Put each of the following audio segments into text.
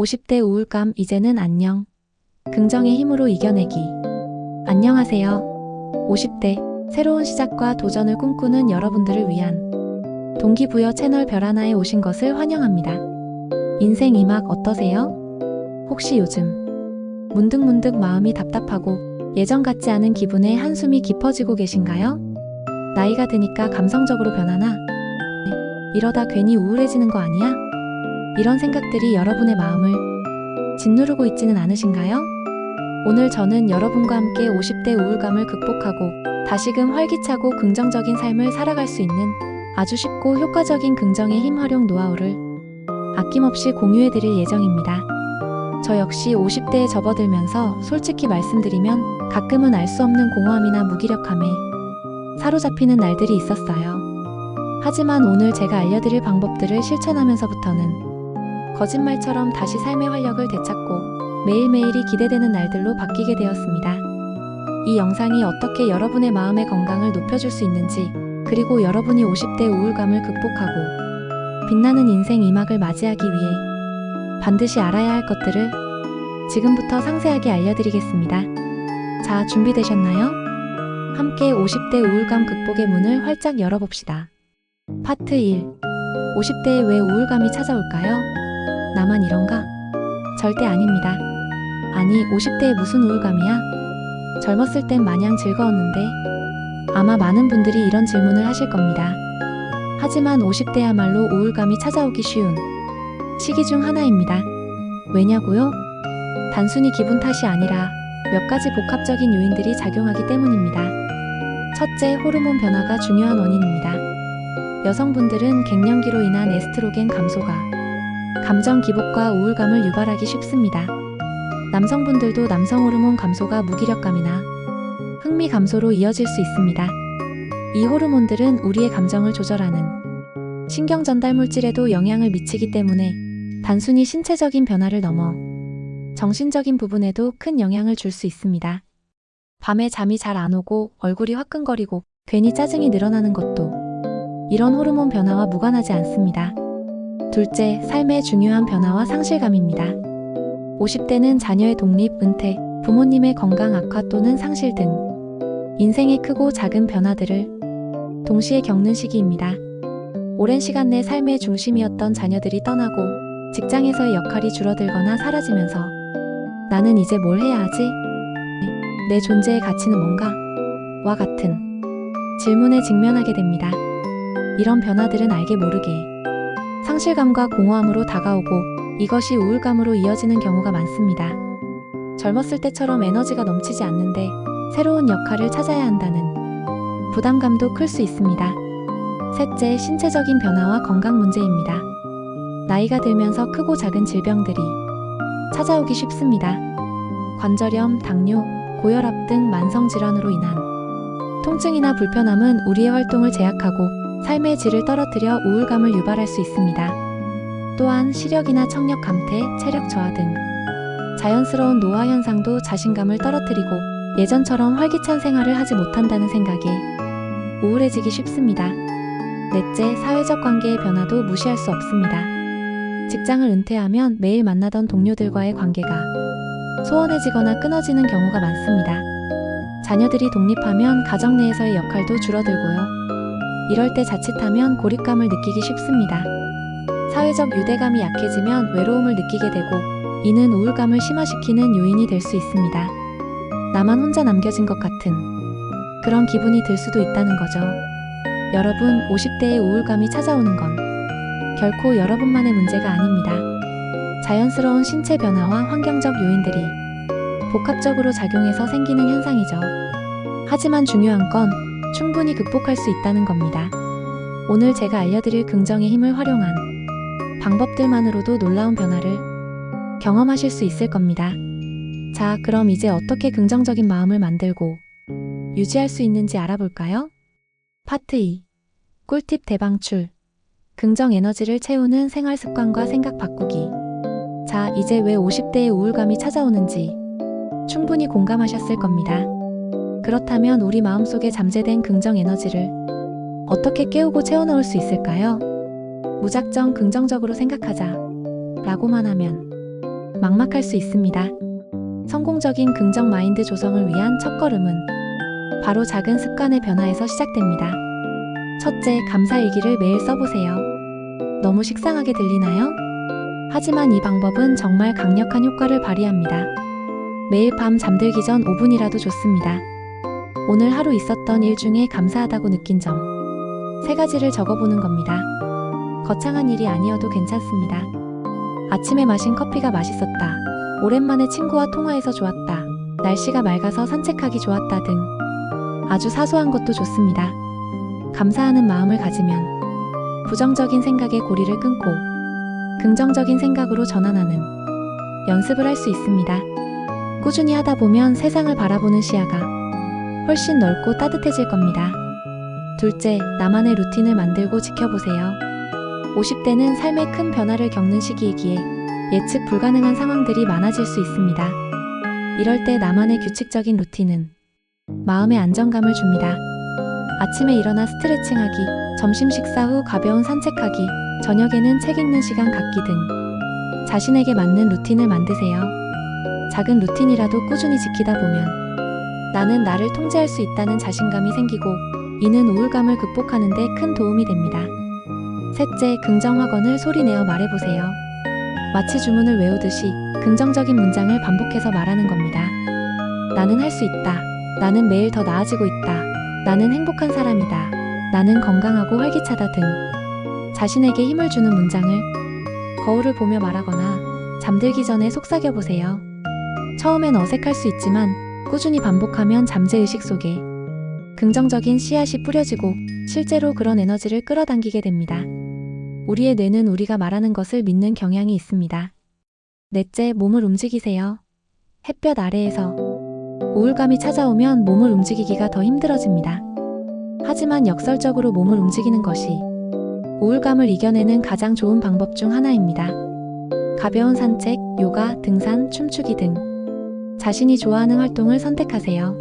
50대 우울감 이제는 안녕. 긍정의 힘으로 이겨내기. 안녕하세요. 50대 새로운 시작과 도전을 꿈꾸는 여러분들을 위한 동기부여 채널 별하나에 오신 것을 환영합니다. 인생 이 막 어떠세요? 혹시 요즘 문득문득 마음이 답답하고 예전 같지 않은 기분에 한숨이 깊어지고 계신가요? 나이가 드니까 감성적으로 변하나? 이러다 괜히 우울해지는 거 아니야? 이런 생각들이 여러분의 마음을 짓누르고 있지는 않으신가요? 오늘 저는 여러분과 함께 50대 우울감을 극복하고 다시금 활기차고 긍정적인 삶을 살아갈 수 있는 아주 쉽고 효과적인 긍정의 힘 활용 노하우를 아낌없이 공유해드릴 예정입니다. 저 역시 50대에 접어들면서 솔직히 말씀드리면 가끔은 알 수 없는 공허함이나 무기력함에 사로잡히는 날들이 있었어요. 하지만 오늘 제가 알려드릴 방법들을 실천하면서부터는 거짓말처럼 다시 삶의 활력을 되찾고 매일매일이 기대되는 날들로 바뀌게 되었습니다. 이 영상이 어떻게 여러분의 마음의 건강을 높여줄 수 있는지, 그리고 여러분이 50대 우울감을 극복하고 빛나는 인생 2막을 맞이하기 위해 반드시 알아야 할 것들을 지금부터 상세하게 알려드리겠습니다. 자, 준비되셨나요? 함께 50대 우울감 극복의 문을 활짝 열어봅시다. 파트 1. 50대에 왜 우울감이 찾아올까요? 나만 이런가? 절대 아닙니다. 아니, 50대에 무슨 우울감이야? 젊었을 땐 마냥 즐거웠는데. 아마 많은 분들이 이런 질문을 하실 겁니다. 하지만 50대야말로 우울감이 찾아오기 쉬운 시기 중 하나입니다. 왜냐고요? 단순히 기분 탓이 아니라 몇 가지 복합적인 요인들이 작용하기 때문입니다. 첫째, 호르몬 변화가 중요한 원인입니다. 여성분들은 갱년기로 인한 에스트로겐 감소가 감정 기복과 우울감을 유발하기 쉽습니다. 남성분들도 남성 호르몬 감소가 무기력감이나 흥미 감소로 이어질 수 있습니다. 이 호르몬들은 우리의 감정을 조절하는 신경 전달 물질에도 영향을 미치기 때문에 단순히 신체적인 변화를 넘어 정신적인 부분에도 큰 영향을 줄 수 있습니다. 밤에 잠이 잘 안 오고 얼굴이 화끈거리고 괜히 짜증이 늘어나는 것도 이런 호르몬 변화와 무관하지 않습니다. 둘째, 삶의 중요한 변화와 상실감입니다. 50대는 자녀의 독립, 은퇴, 부모님의 건강 악화 또는 상실 등 인생의 크고 작은 변화들을 동시에 겪는 시기입니다. 오랜 시간 내 삶의 중심이었던 자녀들이 떠나고 직장에서의 역할이 줄어들거나 사라지면서 나는 이제 뭘 해야 하지? 내 존재의 가치는 뭔가? 와 같은 질문에 직면하게 됩니다. 이런 변화들은 알게 모르게 상실감과 공허함으로 다가오고 이것이 우울감으로 이어지는 경우가 많습니다. 젊었을 때처럼 에너지가 넘치지 않는데 새로운 역할을 찾아야 한다는 부담감도 클 수 있습니다. 셋째, 신체적인 변화와 건강 문제입니다. 나이가 들면서 크고 작은 질병들이 찾아오기 쉽습니다. 관절염, 당뇨, 고혈압 등 만성질환으로 인한 통증이나 불편함은 우리의 활동을 제약하고 삶의 질을 떨어뜨려 우울감을 유발할 수 있습니다. 또한 시력이나 청력 감퇴, 체력 저하 등 자연스러운 노화 현상도 자신감을 떨어뜨리고 예전처럼 활기찬 생활을 하지 못한다는 생각에 우울해지기 쉽습니다. 넷째, 사회적 관계의 변화도 무시할 수 없습니다. 직장을 은퇴하면 매일 만나던 동료들과의 관계가 소원해지거나 끊어지는 경우가 많습니다. 자녀들이 독립하면 가정 내에서의 역할도 줄어들고요. 이럴 때 자칫하면 고립감을 느끼기 쉽습니다. 사회적 유대감이 약해지면 외로움을 느끼게 되고 이는 우울감을 심화시키는 요인이 될 수 있습니다. 나만 혼자 남겨진 것 같은 그런 기분이 들 수도 있다는 거죠. 여러분, 50대의 우울감이 찾아오는 건 결코 여러분만의 문제가 아닙니다. 자연스러운 신체 변화와 환경적 요인들이 복합적으로 작용해서 생기는 현상이죠. 하지만 중요한 건 충분히 극복할 수 있다는 겁니다. 오늘 제가 알려드릴 긍정의 힘을 활용한 방법들만으로도 놀라운 변화를 경험하실 수 있을 겁니다. 자, 그럼 이제 어떻게 긍정적인 마음을 만들고 유지할 수 있는지 알아볼까요? 파트 2. 꿀팁 대방출. 긍정 에너지를 채우는 생활 습관과 생각 바꾸기. 자, 이제 왜 50대의 우울감이 찾아오는지 충분히 공감하셨을 겁니다. 그렇다면 우리 마음속에 잠재된 긍정 에너지를 어떻게 깨우고 채워넣을 수 있을까요? 무작정 긍정적으로 생각하자 라고만 하면 막막할 수 있습니다. 성공적인 긍정 마인드 조성을 위한 첫걸음은 바로 작은 습관의 변화에서 시작됩니다. 첫째, 감사일기를 매일 써보세요. 너무 식상하게 들리나요? 하지만 이 방법은 정말 강력한 효과를 발휘합니다. 매일 밤 잠들기 전 5분이라도 좋습니다. 오늘 하루 있었던 일 중에 감사하다고 느낀 점 3가지를 적어보는 겁니다. 거창한 일이 아니어도 괜찮습니다. 아침에 마신 커피가 맛있었다. 오랜만에 친구와 통화해서 좋았다. 날씨가 맑아서 산책하기 좋았다 등 아주 사소한 것도 좋습니다. 감사하는 마음을 가지면 부정적인 생각의 고리를 끊고 긍정적인 생각으로 전환하는 연습을 할 수 있습니다. 꾸준히 하다 보면 세상을 바라보는 시야가 훨씬 넓고 따뜻해질 겁니다. 둘째, 나만의 루틴을 만들고 지켜보세요. 50대는 삶의 큰 변화를 겪는 시기이기에 예측 불가능한 상황들이 많아질 수 있습니다. 이럴 때 나만의 규칙적인 루틴은 마음의 안정감을 줍니다. 아침에 일어나 스트레칭하기, 점심 식사 후 가벼운 산책하기, 저녁에는 책 읽는 시간 갖기 등 자신에게 맞는 루틴을 만드세요. 작은 루틴이라도 꾸준히 지키다 보면 나는 나를 통제할 수 있다는 자신감이 생기고 이는 우울감을 극복하는 데 큰 도움이 됩니다. 셋째, 긍정 확언을 소리내어 말해보세요. 마치 주문을 외우듯이 긍정적인 문장을 반복해서 말하는 겁니다. 나는 할 수 있다. 나는 매일 더 나아지고 있다. 나는 행복한 사람이다. 나는 건강하고 활기차다 등 자신에게 힘을 주는 문장을 거울을 보며 말하거나 잠들기 전에 속삭여보세요. 처음엔 어색할 수 있지만 꾸준히 반복하면 잠재의식 속에 긍정적인 씨앗이 뿌려지고 실제로 그런 에너지를 끌어당기게 됩니다. 우리의 뇌는 우리가 말하는 것을 믿는 경향이 있습니다. 넷째, 몸을 움직이세요. 햇볕 아래에서 우울감이 찾아오면 몸을 움직이기가 더 힘들어집니다. 하지만 역설적으로 몸을 움직이는 것이 우울감을 이겨내는 가장 좋은 방법 중 하나입니다. 가벼운 산책, 요가, 등산, 춤추기 등 자신이 좋아하는 활동을 선택하세요.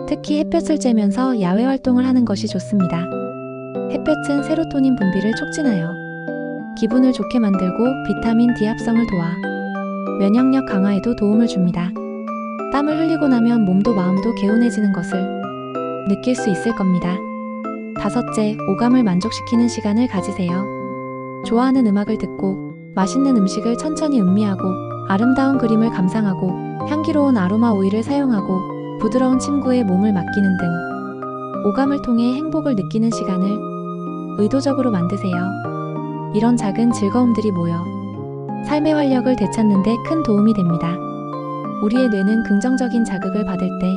특히 햇볕을 쬐면서 야외 활동을 하는 것이 좋습니다. 햇볕은 세로토닌 분비를 촉진하여 기분을 좋게 만들고 비타민 D 합성을 도와 면역력 강화에도 도움을 줍니다. 땀을 흘리고 나면 몸도 마음도 개운해지는 것을 느낄 수 있을 겁니다. 다섯째, 오감을 만족시키는 시간을 가지세요. 좋아하는 음악을 듣고 맛있는 음식을 천천히 음미하고 아름다운 그림을 감상하고 향기로운 아로마 오일을 사용하고 부드러운 침구에 몸을 맡기는 등 오감을 통해 행복을 느끼는 시간을 의도적으로 만드세요. 이런 작은 즐거움들이 모여 삶의 활력을 되찾는 데 큰 도움이 됩니다. 우리의 뇌는 긍정적인 자극을 받을 때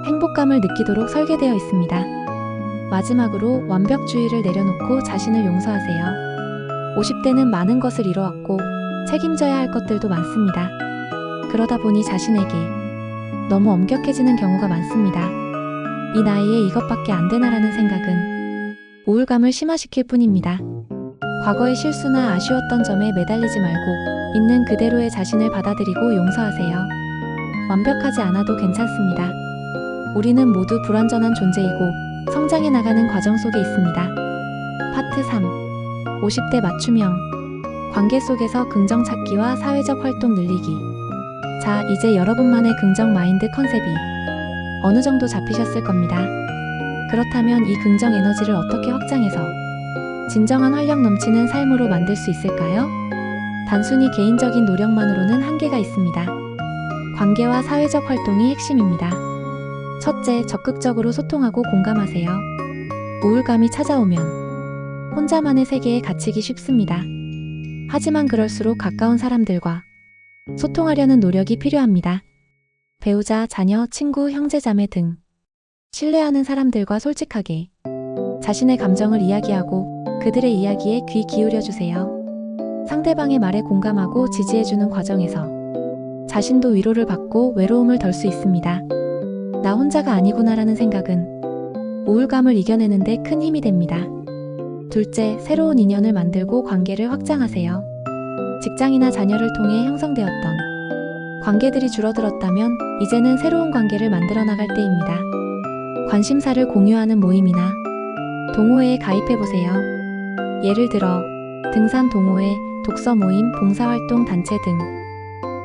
행복감을 느끼도록 설계되어 있습니다. 마지막으로 완벽주의를 내려놓고 자신을 용서하세요. 50대는 많은 것을 이뤄왔고 책임져야 할 것들도 많습니다. 그러다 보니 자신에게 너무 엄격해지는 경우가 많습니다. 이 나이에 이것밖에 안 되나라는 생각은 우울감을 심화시킬 뿐입니다. 과거의 실수나 아쉬웠던 점에 매달리지 말고 있는 그대로의 자신을 받아들이고 용서하세요. 완벽하지 않아도 괜찮습니다. 우리는 모두 불완전한 존재이고 성장해 나가는 과정 속에 있습니다. 파트 3. 50대 맞춤형 관계 속에서 긍정 찾기와 사회적 활동 늘리기. 자, 이제 여러분만의 긍정 마인드 컨셉이 어느 정도 잡히셨을 겁니다. 그렇다면 이 긍정 에너지를 어떻게 확장해서 진정한 활력 넘치는 삶으로 만들 수 있을까요? 단순히 개인적인 노력만으로는 한계가 있습니다. 관계와 사회적 활동이 핵심입니다. 첫째, 적극적으로 소통하고 공감하세요. 우울감이 찾아오면 혼자만의 세계에 갇히기 쉽습니다. 하지만 그럴수록 가까운 사람들과 소통하려는 노력이 필요합니다. 배우자, 자녀, 친구, 형제자매 등 신뢰하는 사람들과 솔직하게 자신의 감정을 이야기하고 그들의 이야기에 귀 기울여주세요. 상대방의 말에 공감하고 지지해주는 과정에서 자신도 위로를 받고 외로움을 덜 수 있습니다. 나 혼자가 아니구나라는 생각은 우울감을 이겨내는 데 큰 힘이 됩니다. 둘째, 새로운 인연을 만들고 관계를 확장하세요. 직장이나 자녀를 통해 형성되었던 관계들이 줄어들었다면 이제는 새로운 관계를 만들어 나갈 때입니다. 관심사를 공유하는 모임이나 동호회에 가입해보세요. 예를 들어 등산 동호회, 독서 모임, 봉사활동 단체 등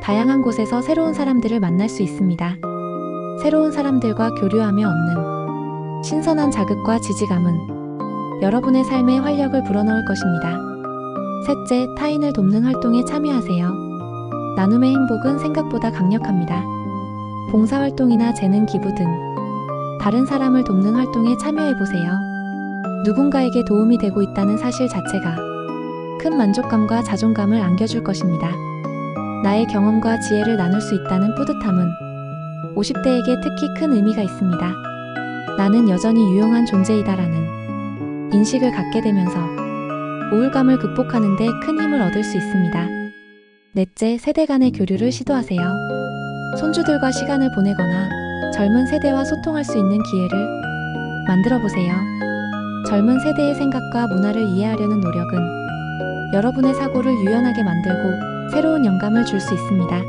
다양한 곳에서 새로운 사람들을 만날 수 있습니다. 새로운 사람들과 교류하며 얻는 신선한 자극과 지지감은 여러분의 삶에 활력을 불어넣을 것입니다. 셋째, 타인을 돕는 활동에 참여하세요. 나눔의 행복은 생각보다 강력합니다. 봉사활동이나 재능 기부 등 다른 사람을 돕는 활동에 참여해보세요. 누군가에게 도움이 되고 있다는 사실 자체가 큰 만족감과 자존감을 안겨줄 것입니다. 나의 경험과 지혜를 나눌 수 있다는 뿌듯함은 50대에게 특히 큰 의미가 있습니다. 나는 여전히 유용한 존재이다라는 인식을 갖게 되면서 우울감을 극복하는 데 큰 힘을 얻을 수 있습니다. 넷째, 세대 간의 교류를 시도하세요. 손주들과 시간을 보내거나 젊은 세대와 소통할 수 있는 기회를 만들어 보세요. 젊은 세대의 생각과 문화를 이해하려는 노력은 여러분의 사고를 유연하게 만들고 새로운 영감을 줄 수 있습니다.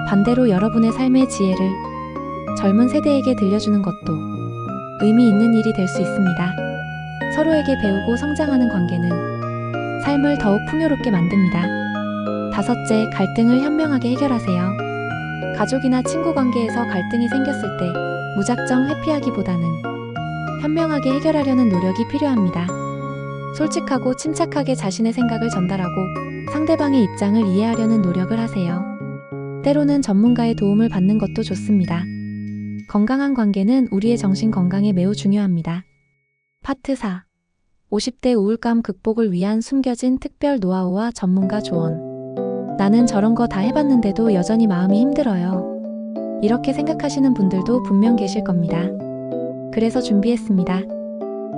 반대로 여러분의 삶의 지혜를 젊은 세대에게 들려주는 것도 의미 있는 일이 될 수 있습니다. 서로에게 배우고 성장하는 관계는 삶을 더욱 풍요롭게 만듭니다. 다섯째, 갈등을 현명하게 해결하세요. 가족이나 친구 관계에서 갈등이 생겼을 때 무작정 회피하기보다는 현명하게 해결하려는 노력이 필요합니다. 솔직하고 침착하게 자신의 생각을 전달하고 상대방의 입장을 이해하려는 노력을 하세요. 때로는 전문가의 도움을 받는 것도 좋습니다. 건강한 관계는 우리의 정신 건강에 매우 중요합니다. 파트 4. 50대 우울감 극복을 위한 숨겨진 특별 노하우와 전문가 조언. 나는 저런 거 다 해봤는데도 여전히 마음이 힘들어요. 이렇게 생각하시는 분들도 분명 계실 겁니다. 그래서 준비했습니다.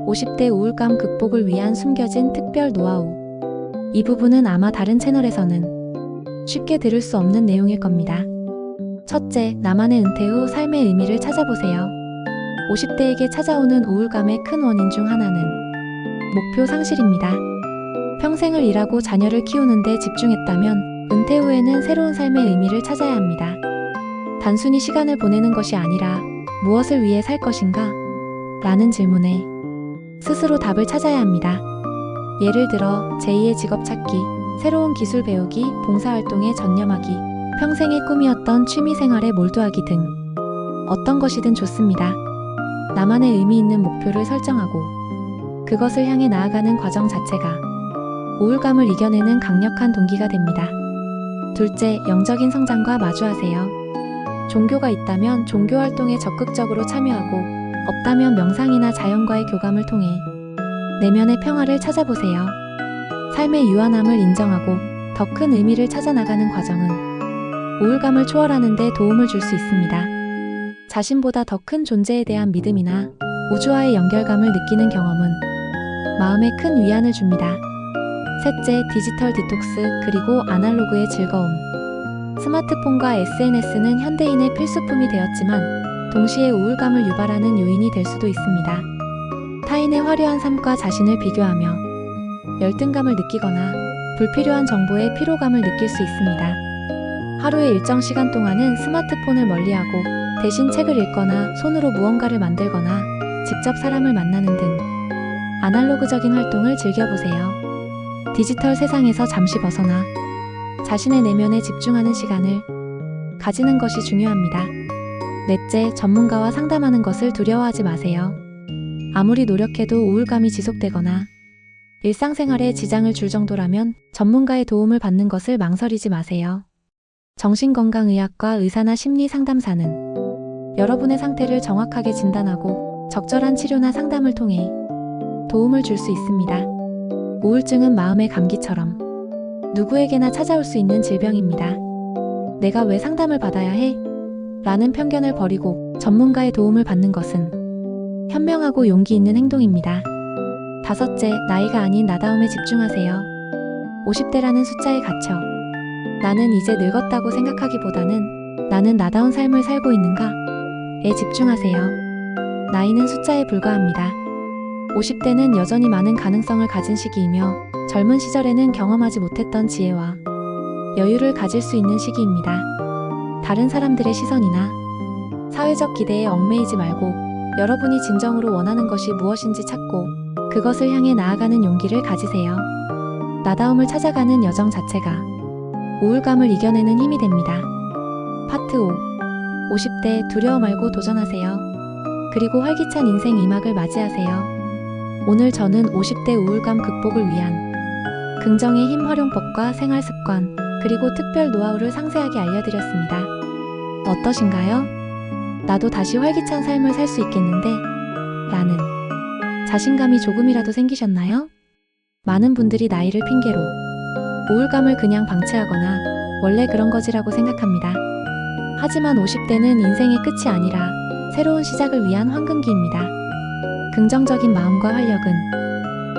50대 우울감 극복을 위한 숨겨진 특별 노하우. 이 부분은 아마 다른 채널에서는 쉽게 들을 수 없는 내용일 겁니다. 첫째, 나만의 은퇴 후 삶의 의미를 찾아보세요. 50대에게 찾아오는 우울감의 큰 원인 중 하나는 목표 상실입니다. 평생을 일하고 자녀를 키우는 데 집중했다면 은퇴 후에는 새로운 삶의 의미를 찾아야 합니다. 단순히 시간을 보내는 것이 아니라 무엇을 위해 살 것인가? 라는 질문에 스스로 답을 찾아야 합니다. 예를 들어 제2의 직업 찾기, 새로운 기술 배우기, 봉사활동에 전념하기, 평생의 꿈이었던 취미생활에 몰두하기 등 어떤 것이든 좋습니다. 나만의 의미 있는 목표를 설정하고 그것을 향해 나아가는 과정 자체가 우울감을 이겨내는 강력한 동기가 됩니다. 둘째, 영적인 성장과 마주하세요. 종교가 있다면 종교활동에 적극적으로 참여하고 없다면 명상이나 자연과의 교감을 통해 내면의 평화를 찾아보세요. 삶의 유한함을 인정하고 더 큰 의미를 찾아 나가는 과정은 우울감을 초월하는 데 도움을 줄 수 있습니다. 자신보다 더 큰 존재에 대한 믿음이나 우주와의 연결감을 느끼는 경험은 마음에 큰 위안을 줍니다. 셋째, 디지털 디톡스 그리고 아날로그의 즐거움. 스마트폰과 SNS는 현대인의 필수품이 되었지만 동시에 우울감을 유발하는 요인이 될 수도 있습니다. 타인의 화려한 삶과 자신을 비교하며 열등감을 느끼거나 불필요한 정보에 피로감을 느낄 수 있습니다. 하루의 일정 시간 동안은 스마트폰을 멀리하고 대신 책을 읽거나 손으로 무언가를 만들거나 직접 사람을 만나는 등 아날로그적인 활동을 즐겨보세요. 디지털 세상에서 잠시 벗어나 자신의 내면에 집중하는 시간을 가지는 것이 중요합니다. 넷째, 전문가와 상담하는 것을 두려워하지 마세요. 아무리 노력해도 우울감이 지속되거나 일상생활에 지장을 줄 정도라면 전문가의 도움을 받는 것을 망설이지 마세요. 정신건강의학과 의사나 심리상담사는 여러분의 상태를 정확하게 진단하고 적절한 치료나 상담을 통해 도움을 줄 수 있습니다. 우울증은 마음의 감기처럼 누구에게나 찾아올 수 있는 질병입니다. 내가 왜 상담을 받아야 해? 라는 편견을 버리고 전문가의 도움을 받는 것은 현명하고 용기 있는 행동입니다. 다섯째, 나이가 아닌 나다움에 집중하세요. 50대라는 숫자에 갇혀 나는 이제 늙었다고 생각하기보다는 나는 나다운 삶을 살고 있는가에 집중하세요. 나이는 숫자에 불과합니다. 50대는 여전히 많은 가능성을 가진 시기이며 젊은 시절에는 경험하지 못했던 지혜와 여유를 가질 수 있는 시기입니다. 다른 사람들의 시선이나 사회적 기대에 얽매이지 말고 여러분이 진정으로 원하는 것이 무엇인지 찾고 그것을 향해 나아가는 용기를 가지세요. 나다움을 찾아가는 여정 자체가 우울감을 이겨내는 힘이 됩니다. 파트 5. 50대 두려워 말고 도전하세요. 그리고 활기찬 인생 2막을 맞이하세요. 오늘 저는 50대 우울감 극복을 위한 긍정의 힘 활용법과 생활 습관, 그리고 특별 노하우를 상세하게 알려드렸습니다. 어떠신가요? 나도 다시 활기찬 삶을 살 수 있겠는데? 라는 자신감이 조금이라도 생기셨나요? 많은 분들이 나이를 핑계로 우울감을 그냥 방치하거나 원래 그런 거지라고 생각합니다. 하지만 50대는 인생의 끝이 아니라 새로운 시작을 위한 황금기입니다. 긍정적인 마음과 활력은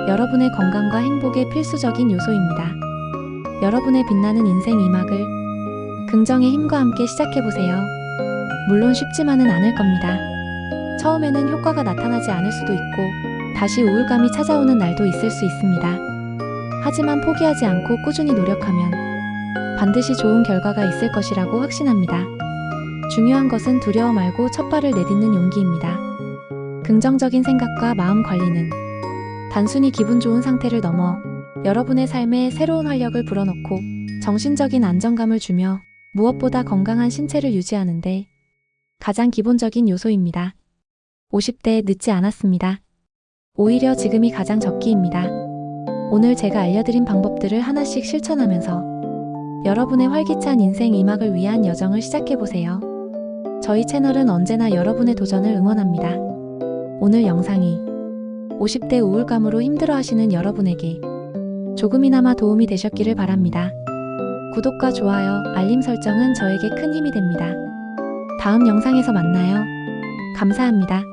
여러분의 건강과 행복의 필수적인 요소입니다. 여러분의 빛나는 인생 2막을 긍정의 힘과 함께 시작해보세요. 물론 쉽지만은 않을 겁니다. 처음에는 효과가 나타나지 않을 수도 있고 다시 우울감이 찾아오는 날도 있을 수 있습니다. 하지만 포기하지 않고 꾸준히 노력하면 반드시 좋은 결과가 있을 것이라고 확신합니다. 중요한 것은 두려워 말고 첫 발을 내딛는 용기입니다. 긍정적인 생각과 마음 관리는 단순히 기분 좋은 상태를 넘어 여러분의 삶에 새로운 활력을 불어넣고 정신적인 안정감을 주며 무엇보다 건강한 신체를 유지하는데 가장 기본적인 요소입니다. 50대에 늦지 않았습니다. 오히려 지금이 가장 적기입니다. 오늘 제가 알려드린 방법들을 하나씩 실천하면서 여러분의 활기찬 인생 2막을 위한 여정을 시작해보세요. 저희 채널은 언제나 여러분의 도전을 응원합니다. 오늘 영상이 50대 우울감으로 힘들어하시는 여러분에게 조금이나마 도움이 되셨기를 바랍니다. 구독과 좋아요, 알림 설정은 저에게 큰 힘이 됩니다. 다음 영상에서 만나요. 감사합니다.